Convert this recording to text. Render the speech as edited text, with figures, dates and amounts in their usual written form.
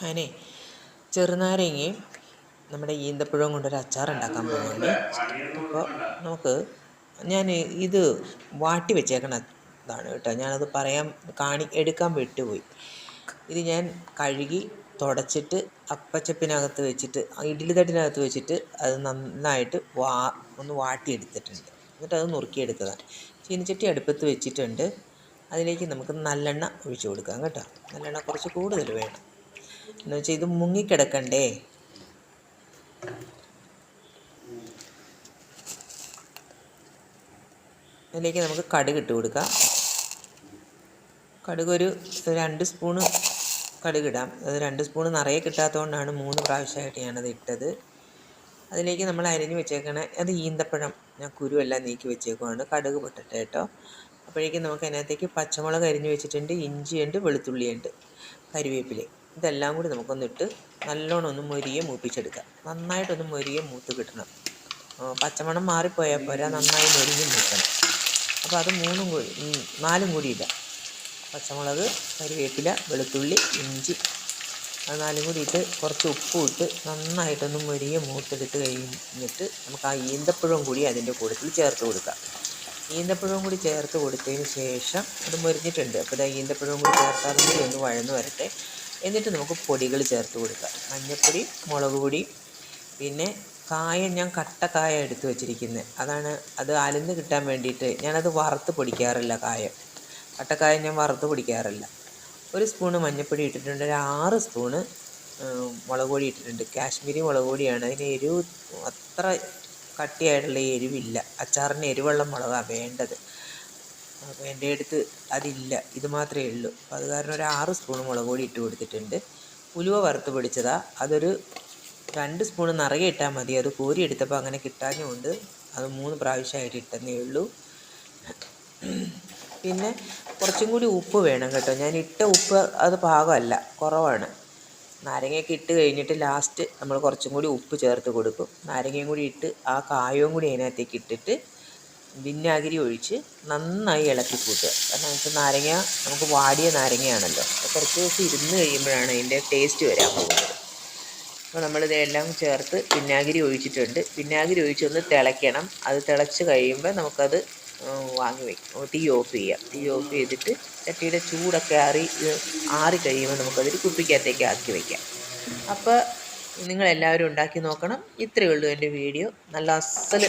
ഞാനേ ചെറുനാരങ്ങയും നമ്മുടെ ഈന്തപ്പഴവും കൊണ്ടൊരു അച്ചാർ ഉണ്ടാക്കാൻ പോവുകയാണ്. അപ്പോൾ നമുക്ക് ഞാൻ ഇത് വാട്ടി വെച്ചേക്കണതാണ് കേട്ടോ. ഞാനത് എടുക്കാൻ വിട്ടുപോയി. ഇത് ഞാൻ കഴുകി തുടച്ചിട്ട് അപ്പച്ചപ്പിനകത്ത് വെച്ചിട്ട് ഇഡ്ഡലി തട്ടിനകത്ത് വെച്ചിട്ട് അത് നന്നായിട്ട് ഒന്ന് വാട്ടിയെടുത്തിട്ടുണ്ട്. എന്നിട്ട് അത് നുറുക്കിയെടുത്തതാണ്. ചീനിച്ചട്ടി അടുപ്പത്ത് വെച്ചിട്ടുണ്ട്. അതിലേക്ക് നമുക്ക് നല്ലെണ്ണ ഒഴിച്ചു കൊടുക്കാം കേട്ടോ. നല്ലെണ്ണ കുറച്ച് കൂടുതൽ വേണം, എന്ന് വെച്ചാൽ ഇത് മുങ്ങിക്കിടക്കണ്ടേ. അതിലേക്ക് നമുക്ക് കടുക് ഇട്ട് കൊടുക്കാം. കടുക് ഒരു 2 സ്പൂണ് കടുകിടാം. അത് 2 സ്പൂണ് നിറയെ കിട്ടാത്തതുകൊണ്ടാണ് 3 പ്രാവശ്യമായിട്ട് ഞാനത് ഇട്ടത്. അതിലേക്ക് നമ്മൾ അരിഞ്ഞ് വെച്ചേക്കണ അത് ഈന്തപ്പഴം ഞാൻ കുരുവെല്ലാം നീക്കി വെച്ചേക്കുവാണ്. കടുക് പൊട്ടട്ടെ കേട്ടോ. അപ്പോഴേക്കും നമുക്ക് അതിനകത്തേക്ക് പച്ചമുളക് അരിഞ്ഞ് വെച്ചിട്ടുണ്ട്, ഇഞ്ചിയുണ്ട്, വെളുത്തുള്ളിയുണ്ട്, കരിവേപ്പില, ഇതെല്ലാം കൂടി നമുക്കൊന്നിട്ട് നല്ലോണം ഒന്ന് മൊരിയെ മൂപ്പിച്ചെടുക്കാം. നന്നായിട്ടൊന്ന് മൊരിയെ മൂത്ത് കിട്ടണം. പച്ചമണം മാറിപ്പോയാൽ പോരാ, നന്നായി മൊരിഞ്ഞ് മൂക്കണം. അപ്പോൾ അത് 4 കൂടി ഇടാം. പച്ചമുളക്, കരിവേപ്പില, വെളുത്തുള്ളി, ഇഞ്ചി, അത് 4 കൂടി ഇട്ട് കുറച്ച് ഉപ്പും ഇട്ട് നന്നായിട്ടൊന്ന് മൊരിയെ മൂത്തെടുത്ത് കഴിഞ്ഞിട്ട് നമുക്ക് ആ ഈന്തപ്പഴവും കൂടി അതിൻ്റെ കൂട്ടത്തിൽ ചേർത്ത് കൊടുക്കാം. ഈന്തപ്പഴവും കൂടി ചേർത്ത് കൊടുത്തതിന് ശേഷം അത് മൊരിഞ്ഞിട്ടുണ്ട്. അപ്പോൾ ഇതാ ഈന്തപ്പഴവും കൂടി ചേർത്ത് അതും കൂടി ഒന്ന് വഴന്ന് വരട്ടെ. എന്നിട്ട് നമുക്ക് പൊടികൾ ചേർത്ത് കൊടുക്കാം. മഞ്ഞൾപ്പൊടി, മുളക് പൊടി, പിന്നെ കായം ഞാൻ കട്ടക്കായ എടുത്ത് വെച്ചിരിക്കുന്നത്. അത് അലന്ന് കിട്ടാൻ വേണ്ടിയിട്ട് ഞാനത് വറുത്ത് പൊടിക്കാറില്ല. കട്ടക്കായം ഞാൻ വറുത്ത് പൊടിക്കാറില്ല. 1 സ്പൂണ് മഞ്ഞൾപ്പൊടി ഇട്ടിട്ടുണ്ട്. ഒരു 6 സ്പൂണ് മുളക് പൊടി ഇട്ടിട്ടുണ്ട്. കാശ്മീരി മുളക് പൊടിയാണ്. അതിന് എരിവ് അത്ര കട്ടിയായിട്ടുള്ള എരിവില്ല. അച്ചാറിന് എരിവുള്ള മുളകാണ് വേണ്ടത്. അപ്പോൾ എൻ്റെ അടുത്ത് അതില്ല, ഇത് മാത്രമേ ഉള്ളൂ. അപ്പോൾ അത് കാരണം ഒരു 6 സ്പൂണ് മുളക് പൊടി ഇട്ട് കൊടുത്തിട്ടുണ്ട്. ഉലുവ വറുത്ത് പൊടിച്ചതാണ്. അതൊരു 2 സ്പൂണ് നിറയെ ഇട്ടാൽ മതി. അത് കോരി എടുത്തപ്പോൾ അങ്ങനെ കിട്ടാഞ്ഞുകൊണ്ട് അത് 3 പ്രാവശ്യമായിട്ട് ഇട്ടെന്നേ ഉള്ളൂ. പിന്നെ കുറച്ചും കൂടി ഉപ്പ് വേണം കേട്ടോ. ഞാൻ ഇട്ട ഉപ്പ് അത് പാകമല്ല, കുറവാണ്. നാരങ്ങയൊക്കെ ഇട്ട് കഴിഞ്ഞിട്ട് ലാസ്റ്റ് നമ്മൾ കുറച്ചും കൂടി ഉപ്പ് ചേർത്ത് കൊടുക്കും. നാരങ്ങയും കൂടി ഇട്ട് ആ കായവും കൂടി അതിനകത്തേക്ക് ഇട്ടിട്ട് വിനാഗിരി ഒഴിച്ച് നന്നായി ഇളക്കി കൂട്ടുക. കാരണം വെച്ചാൽ നാരങ്ങ നമുക്ക് വാടിയ നാരങ്ങയാണല്ലോ. കുറച്ച് ദിവസം ഇരുന്ന് കഴിയുമ്പോഴാണ് അതിൻ്റെ ടേസ്റ്റ് വരാൻ പോകുന്നത്. അപ്പോൾ നമ്മളിതെല്ലാം ചേർത്ത് വിനാഗിരി ഒഴിച്ചിട്ടുണ്ട്. വിനാഗിരി ഒഴിച്ചൊന്ന് തിളയ്ക്കണം. അത് തിളച്ച് കഴിയുമ്പോൾ നമുക്കത് വാങ്ങി വയ്ക്കും. തീ ഓഫ് ചെയ്യാം. തീ ഓഫ് ചെയ്തിട്ട് ചട്ടിയുടെ ചൂടൊക്കെ ആറി കഴിയുമ്പോൾ നമുക്കതൊരു കുപ്പിക്കകത്തേക്ക് ആക്കി വയ്ക്കാം. അപ്പോൾ നിങ്ങളെല്ലാവരും ഉണ്ടാക്കി നോക്കണം. ഇത്രയേ ഉള്ളൂ എൻ്റെ വീഡിയോ. നല്ല അസൽ